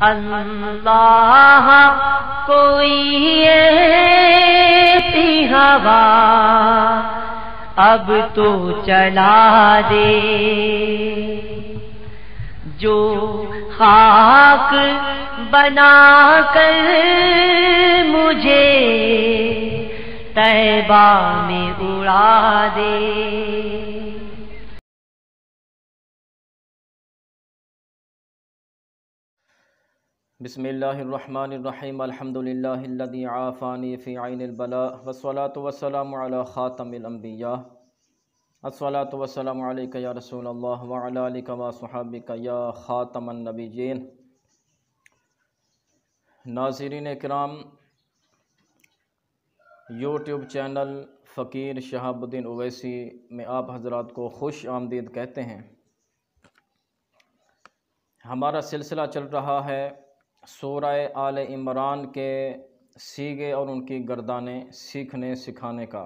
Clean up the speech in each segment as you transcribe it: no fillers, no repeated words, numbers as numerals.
اللہ کوئی ایسی ہوا اب تو چلا دے جو خاک بنا کر مجھے طیبہ میں اڑا دے۔ بسم اللہ الرحمن الرحیم، الحمدللہ الذی عافانی فی عین البلاء، والصلاة والسلام علی خاتم الانبیاء، الصلاة والسلام علیک یا رسول اللہ وعلی آلک وصحابک یا خاتم النبیین۔ ناظرین کرام، یوٹیوب چینل فقیر شہاب الدین اویسی میں آپ حضرات کو خوش آمدید کہتے ہیں۔ ہمارا سلسلہ چل رہا ہے سورہ آل عمران کے سیغے اور ان کی گردانیں سیکھنے سکھانے کا۔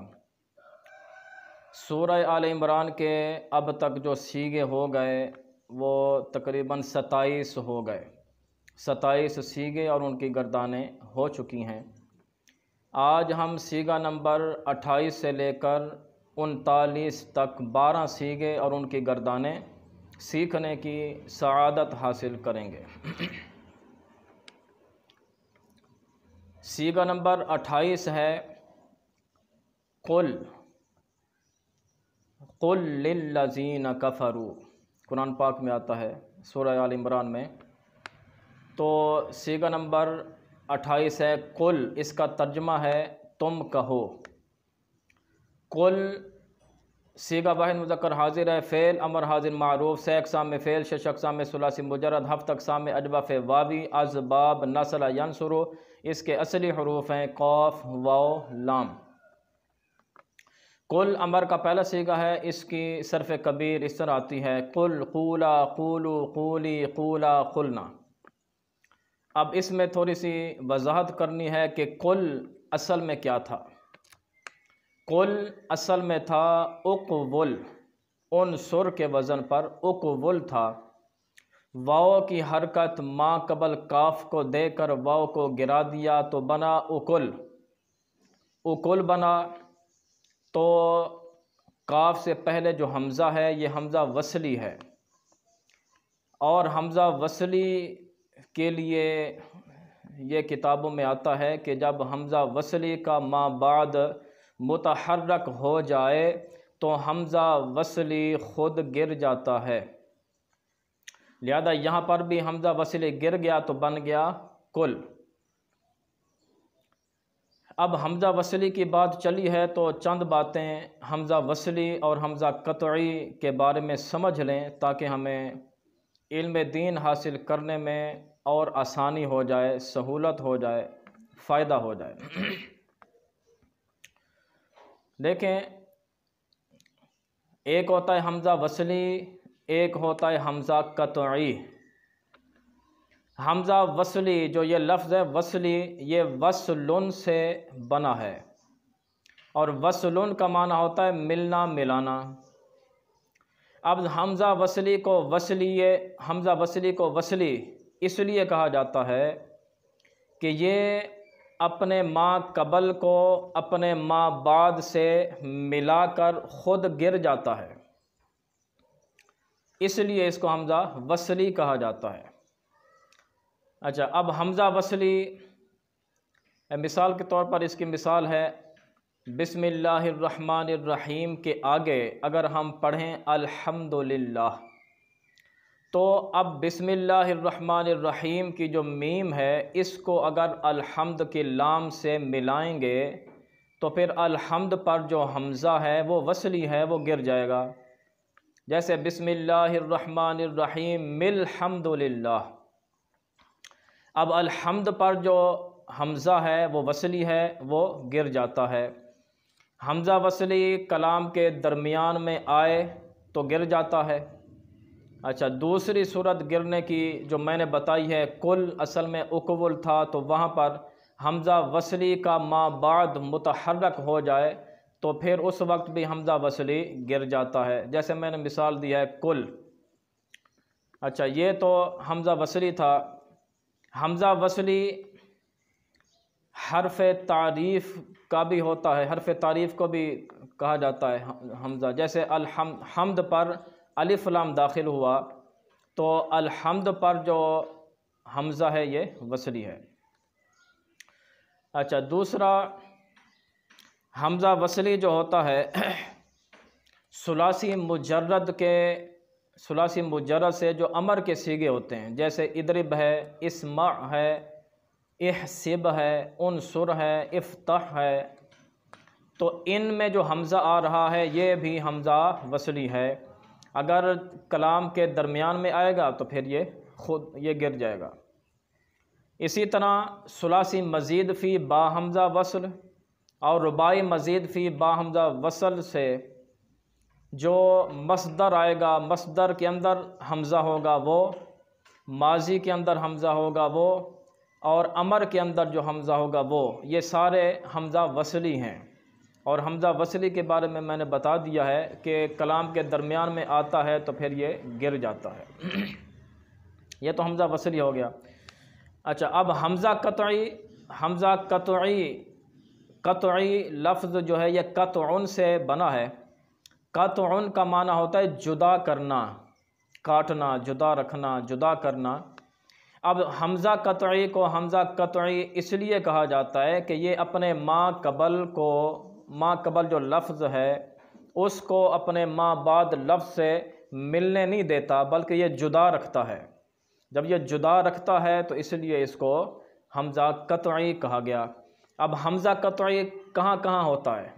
سورہ آل عمران کے اب تک جو سیغے ہو گئے وہ تقریباً 27 ہو گئے، 27 سیغے اور ان کی گردانیں ہو چکی ہیں۔ آج ہم سیغہ نمبر 28 سے لے کر 39 تک 12 سیغے اور ان کی گردانیں سیکھنے کی سعادت حاصل کریں گے۔ سیغہ نمبر 28 ہے قل للذین کفروا، قرآن پاک میں آتا ہے سورہ آل عمران میں۔ تو سیغہ نمبر 28 ہے قل، اس کا ترجمہ ہے تم کہو۔ قل سیغہ واحد مذکر حاضر ہے، فعل امر حاضر معروف، سے اقسام میں فعل، شش اقسام میں ثلاثی مجرد، ہفت اقسام میں اجوف واوی، از باب نصر ینصر۔ اس کے اصلی حروف ہیں قاف واو لام۔ قل امر کا پہلا سیغہ ہے، اس کی صرف کبیر اس طرح آتی ہے قل قولا قولو قولی قولا قلنا۔ اب اس میں تھوڑی سی وضاحت کرنی ہے کہ قل اصل میں کیا تھا۔ قل اصل میں تھا اقول، عنصر کے وزن پر اقول تھا۔ واو کی حرکت ما قبل کاف کو دے کر واو کو گرا دیا تو بنا اقل، اقل بنا۔ تو کاف سے پہلے جو حمزہ ہے یہ حمزہ وصلی ہے، اور حمزہ وصلی کے لیے یہ کتابوں میں آتا ہے کہ جب حمزہ وصلی کا ما بعد متحرک ہو جائے تو حمزہ وصلی خود گر جاتا ہے، لہذا یہاں پر بھی حمزہ وصلی گر گیا تو بن گیا قل۔ اب حمزہ وصلی کی بات چلی ہے تو چند باتیں حمزہ وصلی اور حمزہ قطعی کے بارے میں سمجھ لیں تاکہ ہمیں علم دین حاصل کرنے میں اور آسانی ہو جائے، سہولت ہو جائے، فائدہ ہو جائے۔ دیکھیں، ایک ہوتا ہے حمزہ وصلی، ایک ہوتا ہے حمزہ قطعی۔ حمزہ وصلی جو یہ لفظ ہے وصلی، یہ وصلن سے بنا ہے، اور وصلن کا معنی ہوتا ہے ملنا ملانا۔ اب حمزہ وصلی کو وصلی اس لیے کہا جاتا ہے کہ یہ اپنے ما قبل کو اپنے ما بعد سے ملا کر خود گر جاتا ہے، اس لیے اس کو حمزہ وصلی کہا جاتا ہے۔ اچھا، اب حمزہ وصلی مثال کے طور پر اس کی مثال ہے بسم اللہ الرحمن الرحیم کے آگے اگر ہم پڑھیں الحمدللہ، تو اب بسم اللہ الرحمن الرحیم کی جو میم ہے اس کو اگر الحمد کی لام سے ملائیں گے تو پھر الحمد پر جو حمزہ ہے وہ وصلی ہے، وہ گر جائے گا۔ جیسے بسم اللہ الرحمن الرحیم الحمدللہ، اب الحمد پر جو حمزہ ہے وہ وصلی ہے، وہ گر جاتا ہے۔ حمزہ وصلی کلام کے درمیان میں آئے تو گر جاتا ہے۔ اچھا، دوسری صورت گرنے کی جو میں نے بتائی ہے، قل اصل میں اقول تھا تو وہاں پر حمزہ وصلی کا ما بعد متحرک ہو جائے تو پھر اس وقت بھی حمزہ وصلی گر جاتا ہے، جیسے میں نے مثال دی ہے قل۔ اچھا، یہ تو حمزہ وصلی تھا۔ حمزہ وصلی حرف تعریف کا بھی ہوتا ہے، حرف تعریف کو بھی کہا جاتا ہے حمزہ، جیسے حمد پر الف لام داخل ہوا تو الحمد پر جو حمزہ ہے یہ وصلی ہے۔ اچھا، دوسرا حمزہ وصلی جو ہوتا ہے ثلاثی مجرد سے جو امر کے صیغے ہوتے ہیں، جیسے اضرب ہے، اسمع ہے، احسب ہے، انصر ہے، افتح ہے، تو ان میں جو حمزہ آ رہا ہے یہ بھی حمزہ وصلی ہے۔ اگر کلام کے درمیان میں آئے گا تو پھر یہ گر جائے گا۔ اسی طرح ثلاثی مزید فی با حمزہ وصل اور رباعی مزید فی با حمزہ وصل سے جو مصدر آئے گا، مصدر کے اندر حمزہ ہوگا وہ، ماضی کے اندر حمزہ ہوگا وہ، اور امر کے اندر جو حمزہ ہوگا وہ، یہ سارے حمزہ وصلی ہیں۔ اور حمزہ وصلی کے بارے میں نے بتا دیا ہے کہ کلام کے درمیان میں آتا ہے تو پھر یہ گر جاتا ہے۔ یہ تو حمزہ وصلی ہو گیا۔ اچھا، اب حمزہ قطعی لفظ جو ہے یہ قطعن سے بنا ہے۔ قطعن کا معنی ہوتا ہے جدا کرنا، کاٹنا، جدا رکھنا، جدا کرنا۔ اب حمزہ قطعی کو حمزہ قطعی اس لیے کہا جاتا ہے کہ یہ اپنے ما قبل جو لفظ ہے اس کو اپنے ما بعد لفظ سے ملنے نہیں دیتا، بلکہ یہ جدا رکھتا ہے۔ جب یہ جدا رکھتا ہے تو اس لیے اس کو حمزہ قطعی کہا گیا۔ اب حمزہ قطعی کہاں کہاں ہوتا ہے؟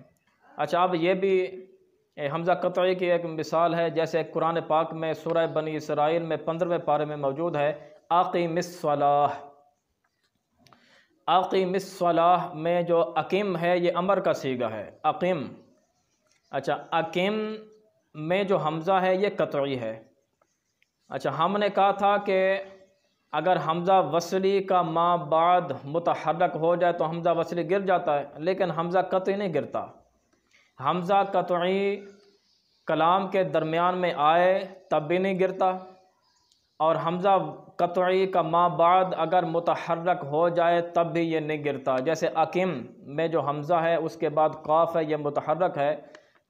اچھا، اب یہ بھی حمزہ قطعی کی ایک مثال ہے، جیسے قرآن پاک میں سورہ بنی اسرائیل میں 15ویں پارے میں موجود ہے، اقیم الصلاۃ۔ اقیم الصلاۃ میں جو اقیم ہے یہ امر کا صیغہ ہے، اقیم۔ اچھا، اقیم میں جو حمزہ ہے یہ قطعی ہے۔ اچھا، ہم نے کہا تھا کہ اگر حمزہ وصلی کا ما بعد متحرک ہو جائے تو حمزہ وصلی گر جاتا ہے، لیکن حمزہ قطعی نہیں گرتا۔ حمزہ قطعی کلام کے درمیان میں آئے تب بھی نہیں گرتا، اور حمزہ قطعی کا ما بعد اگر متحرک ہو جائے تب بھی یہ نہیں گرتا۔ جیسے اقیم میں جو حمزہ ہے اس کے بعد قاف ہے، یہ متحرک ہے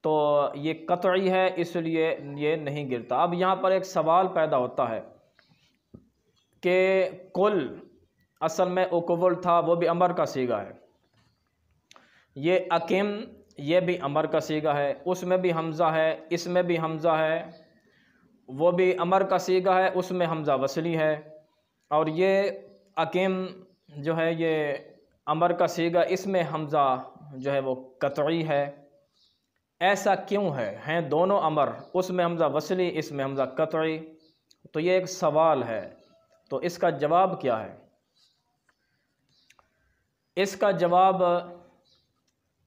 تو یہ قطعی ہے، اس لیے یہ نہیں گرتا۔ اب یہاں پر ایک سوال پیدا ہوتا ہے کہ کل اصل میں اقول تھا، وہ بھی امر کا صیغہ ہے، یہ اقیم یہ بھی امر کا صیغہ ہے، اس میں بھی حمزہ ہے، اس میں بھی حمزہ ہے، وہ بھی امر کا صیغہ ہے، اس میں حمزہ وصلی ہے، اور یہ اقیم جو ہے یہ امر کا صیغہ، اس میں حمزہ جو ہے وہ قطعی ہے۔ ایسا کیوں ہے؟ ہیں دونوں امر، اس میں حمزہ وصلی، اس میں حمزہ قطعی۔ تو یہ ایک سوال ہے، تو اس کا جواب کیا ہے؟ اس کا جواب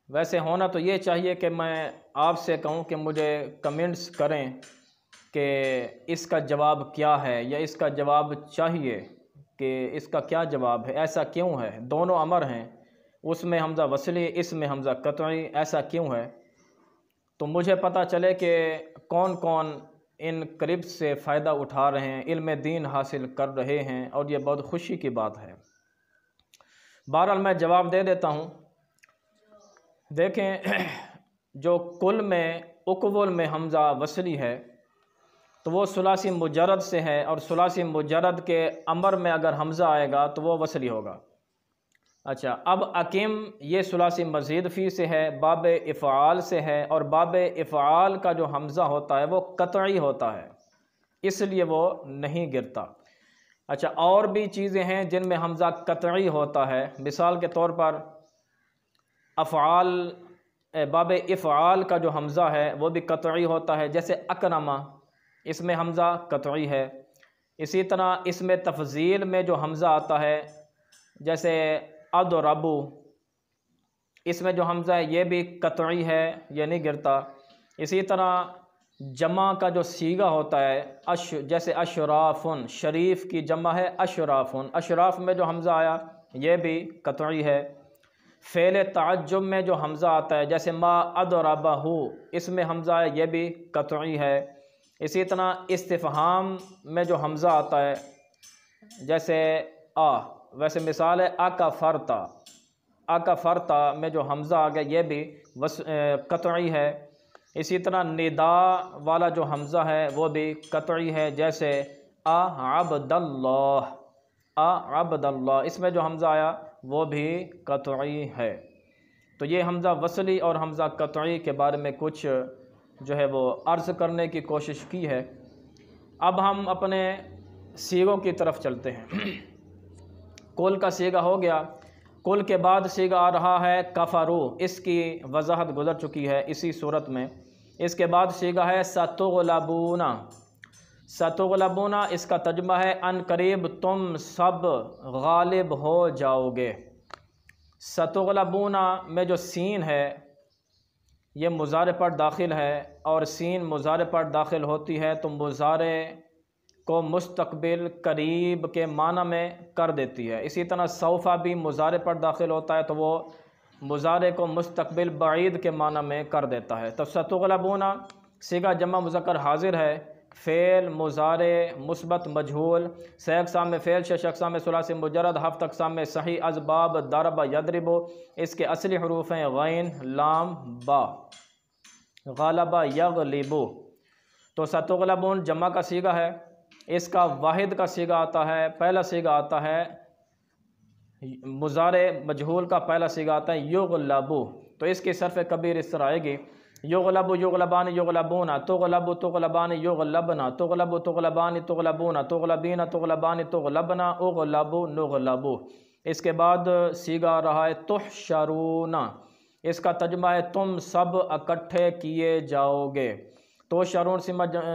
ویسے ہونا تو یہ چاہیے کہ میں آپ سے کہوں کہ مجھے کمنٹس کریں کہ اس کا جواب کیا ہے، یا اس کا جواب چاہیے کہ اس کا کیا جواب ہے، ایسا کیوں ہے؟ دونوں امر ہیں، اس میں حمزہ وصلی، اس میں حمزہ قطعی، ایسا کیوں ہے؟ تو مجھے پتہ چلے کہ کون کون ان کلپس سے فائدہ اٹھا رہے ہیں، علم دین حاصل کر رہے ہیں، اور یہ بہت خوشی کی بات ہے۔ بہرحال میں جواب دے دیتا ہوں۔ دیکھیں، جو کل میں اقول میں حمزہ وصلی ہے تو وہ ثلاثی مجرد سے ہے، اور ثلاثی مجرد کے امر میں اگر حمزہ آئے گا تو وہ وصلی ہوگا۔ اچھا، اب اقیم یہ ثلاثی مزید فی سے ہے، باب افعال سے ہے، اور باب افعال کا جو حمزہ ہوتا ہے وہ قطعی ہوتا ہے، اس لیے وہ نہیں گرتا۔ اچھا، اور بھی چیزیں ہیں جن میں حمزہ قطعی ہوتا ہے، مثال کے طور پر افعال، باب افعال کا جو حمزہ ہے وہ بھی قطعی ہوتا ہے، جیسے اکرمہ، اس میں حمزہ قطعی ہے۔ اسی طرح اس میں تفضیل میں جو حمزہ آتا ہے، جیسے اضربو، اس میں جو حمزہ ہے یہ بھی قطعی ہے، یہ نہیں گرتا۔ اسی طرح جمع کا جو صیغہ ہوتا ہے، جیسے اشرافن، شریف کی جمع ہے اشرافن، اشراف میں جو حمزہ آیا یہ بھی قطعی ہے۔ فعل تعجب میں جو حمزہ آتا ہے، جیسے ما اضربہ، اس میں حمزہ ہے یہ بھی قطعی ہے۔ اسی طرح استفہام میں جو حمزہ آتا ہے، جیسے آ، ویسے مثال ہے اکفرتا، اکفرتا میں جو حمزہ آ گیا یہ بھی قطعی ہے۔ اسی طرح ندا والا جو حمزہ ہے وہ بھی قطعی ہے، جیسے عبد اللہ، عبد اللہ، اس میں جو حمزہ آیا وہ بھی قطعی ہے۔ تو یہ حمزہ وصلی اور حمزہ قطعی کے بارے میں کچھ جو ہے وہ عرض کرنے کی کوشش کی ہے۔ اب ہم اپنے سیغوں کی طرف چلتے ہیں۔ کل کا سیغہ ہو گیا، کل کے بعد سیغہ آ رہا ہے کفرو، اس کی وضاحت گزر چکی ہے اسی صورت میں۔ اس کے بعد سیغہ ہے ستغلبون، ستغلبون اس کا ترجمہ ہے ان قریب تم سب غالب ہو جاؤ گے۔ ستغلبون میں جو سین ہے یہ مضارع پر داخل ہے، اور سین مضارع پر داخل ہوتی ہے تو مضارع کو مستقبل قریب کے معنی میں کر دیتی ہے۔ اسی طرح سوفا بھی مضارع پر داخل ہوتا ہے تو وہ مضارع کو مستقبل بعید کے معنی میں کر دیتا ہے۔ تو ستغلبون صیغہ جمع مذکر حاضر ہے، فعل مضارع مثبت مجہول، سے اقسام میں فعل، شش اقسام میں ثلاثی مجرد، ہفت اقسام میں صحیح اسباب ضرب یضرب، اس کے اصلی حروف ہیں غین لام با، غالب یغلب۔ تو ستغلبون جمع کا صیغہ ہے، اس کا واحد کا صیغہ آتا ہے، پہلا صیغہ آتا ہے مضارع مجہول کا پہلا صیغہ آتا ہے یغلبو، تو اس کی صرف کبیر اس طرح آئے گی یغلب یغلبان یغلبون، تغلب تغلبان یغلبنا، تغلب تغلبان تغلبون، تغلبین تغلبان تغلبنا، اغلب نغلب۔ اس کے بعد صیغہ آ رہا ہے تحشرون، اس کا ترجمہ ہے تم سب اکٹھے کیے جاؤ گے۔ تحشرون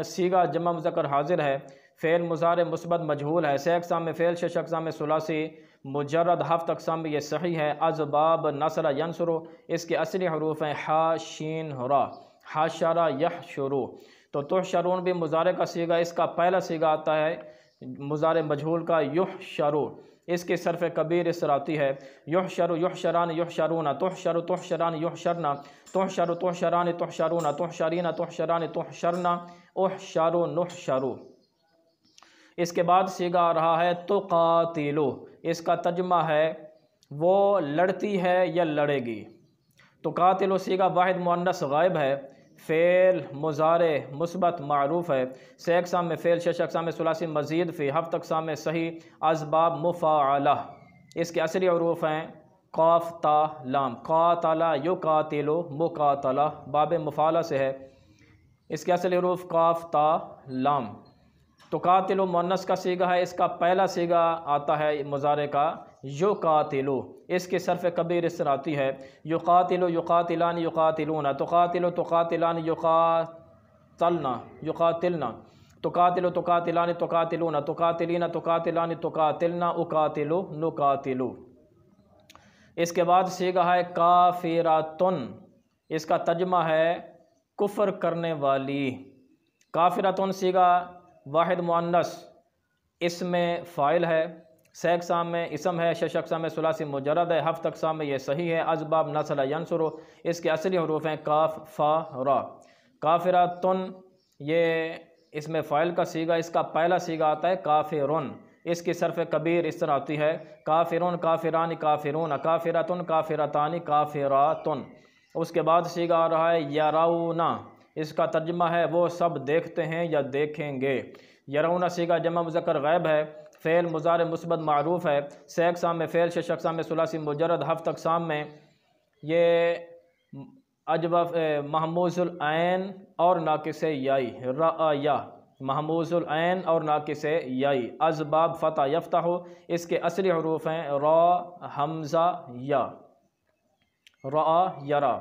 صیغہ جمع مذکر حاضر ہے، فعل مضارع مثبت مجہول ہے، سے اقسام میں فعل، شش اقسام میں ثلاثی مجرد، ہفت اقسام میں یہ صحیح ہے، اسباب نصر ینصر، اس کے اصلی حروف ہیں حا شین را، حشر یحشر۔ تو تحشرون بھی مضارع کا صیغہ، اس کا پہلا صیغہ آتا ہے مضارع مجہول کا یحشر، اس کی صرف کبیر اس طرح آتی ہے یحشر یحشران یحشرون، تحشر تحشران یحشرنا، تحشر تحشران تحشرون، تحشرین تحشران تحشرنا، احشر نحشر۔ اس کے بعد صیغہ آ رہا ہے تقاتلو، اس کا ترجمہ ہے وہ لڑتی ہے یا لڑے گی۔ تقاتلو صیغہ واحد مؤنث غائب ہے، فعل مضارع مثبت معروف ہے، سے اقسام میں فعل، شش اقسام میں ثلاثی مزید فی، ہفت اقسام میں صحیح، اسباب مفاعلہ، اس کے اصلی حروف ہیں قاف تا لام، قاتل یقاتل مقاتلہ، باب مفاعلہ سے ہے، اس کے اصلی حروف قاف تا لام۔ تقاتل مؤنث کا صیغہ ہے، اس کا پہلا صیغہ آتا ہے مضارع کا یقاتل، اس کی صرف کبیر اس طرح آتی ہے یقاتل یقاتلان یقاتلون، تقاتل تقاتلان یقاتلنا یقاتلنا، تقاتل تقاتلان تقاتلون، تقاتلین تقاتلان تقاتلنا، اقاتل نقاتل۔ اس کے بعد صیغہ ہے کافراتن، اس کا ترجمہ ہے کفر کرنے والی۔ کافراتن صیغہ واحد مؤنث اسم فاعل ہے، سے اقسام میں اسم ہے، شش اقسام میں ثلاثی مجرد ہے، ہفت اقسام میں یہ صحیح ہے، اسباب نصر ینصر، اس کے اصلی حروف ہیں کاف فا را۔ کافراتن یہ اسم فاعل کا صیغہ، اس کا پہلا صیغہ آتا ہے کافرون، اس کی صرف کبیر اس طرح آتی ہے کافرون کافران کافرون، کافراتن کافراتان کافراتن۔ اس کے بعد صیغہ آ رہا ہے یرونا، اس کا ترجمہ ہے وہ سب دیکھتے ہیں یا دیکھیں گے۔ یرونا صیغہ جمع مذکر غائب ہے، فعل مضارع مثبت معروف ہے، سے اقسام میں فعل، شش اقسام میں ثلاثی مجرد، ہفت اقسام میں یہ اجوف محموز العین اور ناقص یائی، رعایا محموز العین اور ناقص یائی، اسباب فتح یفتح، اس کے اصلی حروف ہیں را حمزہ یا، رعا یرا۔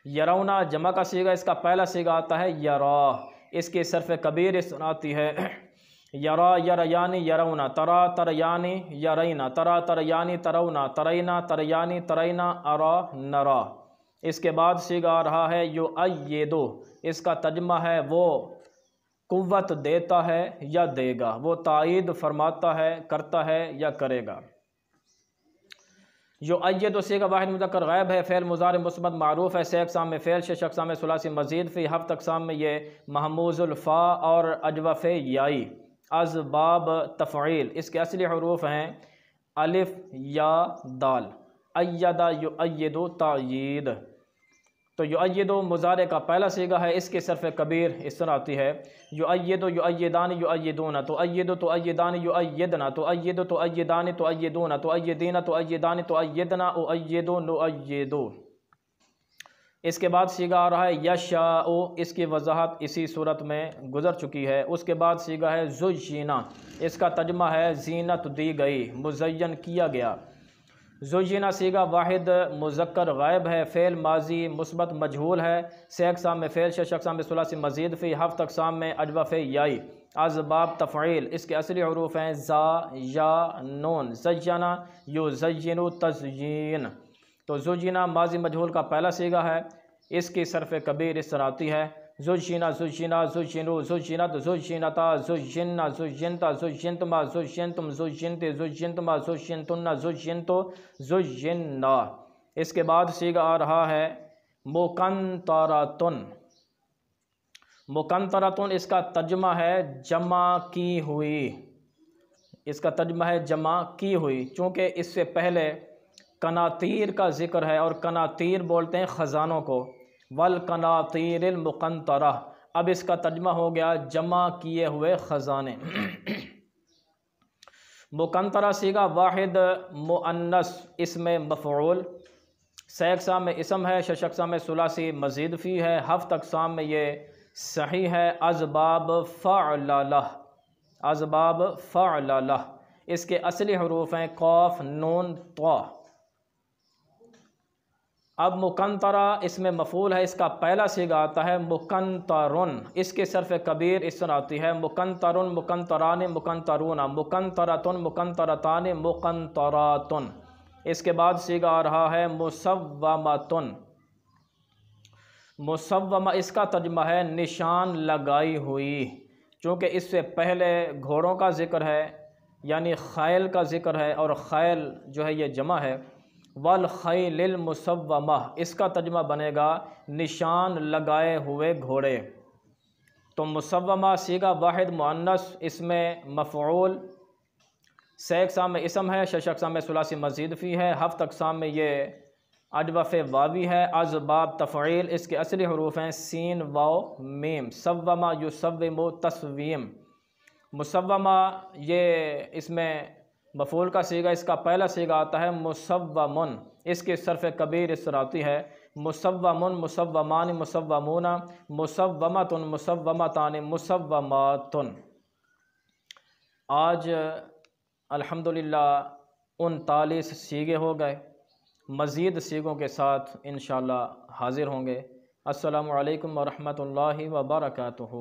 یرونا جمع کا صیغہ، اس کا پہلا صیغہ آتا ہے یرا، اس کی صرف کبیر اس طرح آتی ہے یرا یریانی یرونا، ترا تریانی یرینا، ترا تریانی ترونا، ترینا تریانی ترینا، ارا نرا۔ اس کے بعد صیغہ آ رہا ہے یؤیدو، اس کا ترجمہ ہے وہ قوت دیتا ہے یا دے گا، وہ تائید فرماتا ہے، کرتا ہے یا کرے گا۔ یؤید صیغہ واحد مذکر غائب ہے، فعل مضارع مثبت معروف ہے، سے اقسام میں فعل، شش اقسام میں ثلاثی مزید فی، ہفت اقسام میں یہ محموز الفا اور اجوف یائی، اسباب تفعیل، اس کے اصلی حروف ہیں الف یا دال، ایدہ یؤیدو تأیید۔ تو یؤیدو مضارع کا پہلا صیغہ ہے، اس کے صرف کبیر اس طرح آتی ہے یؤیدو یؤیدان یؤیدون، تؤید تؤیدان یؤیدنا، تؤید تؤیدان تؤیدون، تؤیدین تؤیدان تؤیدنا، اؤید نؤید۔ اس کے بعد صیغہ آ رہا ہے یشاء، اس کی وضاحت اسی صورت میں گزر چکی ہے۔ اس کے بعد صیغہ ہے زینا، اس کا ترجمہ ہے زینت دی گئی، مزین کیا گیا۔ زینا صیغہ واحد مذکر غائب ہے، فعل ماضی مثبت مجہول ہے، سے اقسام میں فعل، شش اقسام میں ثلاثی مزید فی، ہفت اقسام میں اجوف یائی، اسباب تفعیل، اس کے اصلی حروف ہیں زا یا نون، زینا یزین تزیین۔ تو زینا ماضی مجہول کا پہلا صیغہ ہے، اس کی صرف کبیر اس طرح آتی ہے زینا زینا زینو زینت زینتا زینا زینتا زینتما زینتم زینت زینتما زینتن زینتو زینا۔ اس کے بعد صیغہ آ رہا ہے مکنطرۃن۔ مکنطرۃن اس کا ترجمہ ہے جمع کی ہوئی، اس کا ترجمہ ہے جمع کی ہوئی، چونکہ اس سے پہلے قناطیر کا ذکر ہے، اور قناطیر بولتے ہیں خزانوں کو، والقناطیر المقنطرہ، اب اس کا ترجمہ ہو گیا جمع کیے ہوئے خزانے۔ مقنطرہ صیغہ واحد مؤنث اسم مفعول، سے اقسام میں اسم ہے، شش اقسام میں ثلاثی مزید فی ہے، ہفت اقسام میں یہ صحیح ہے، اسباب فعللہ، اسباب فعللہ۔ اس کے اصلی حروف ہیں قاف نون طا۔ اب مکنطرہ اس میں مفعول ہے، اس کا پہلا صیغہ آتا ہے مکنطرن، اس کے صرف کبیر اس طرح آتی ہے مکنطرن مکنطران مکنطرون، مکنطرتن مکنطرتان مکنطراتن۔ اس کے بعد صیغہ آ رہا ہے مسومتن۔ مسومہ اس کا ترجمہ ہے نشان لگائی ہوئی، چونکہ اس سے پہلے گھوڑوں کا ذکر ہے، یعنی خیل کا ذکر ہے، اور خیل جو ہے یہ جمع ہے، والخیل المسومہ اس کا ترجمہ بنے گا نشان لگائے ہوئے گھوڑے۔ تو مسومہ صیغہ واحد مؤنث اس میں مفعول، سے اقسام میں اسم ہے، شش اقسام میں ثلاثی مزید فی ہے، ہفت اقسام میں یہ اجوف واوی ہے، اسباب تفعیل، اس کے اصلی حروف ہیں سین واو میم، سومہ یسوم تسویم۔ مسومہ یہ اس میں مفعول کا صیغہ، اس کا پہلا صیغہ آتا ہے مسومن، اس کے صرف کبیر اس طرح آتی ہے مسومن مسومان مسومون مسومتن مسومتان مسوماتن۔ آج الحمدللہ 39 صیغے ہو گئے، مزید صیغوں کے ساتھ انشاءاللہ حاضر ہوں گے۔ السلام علیکم ورحمۃ اللہ وبرکاتہ۔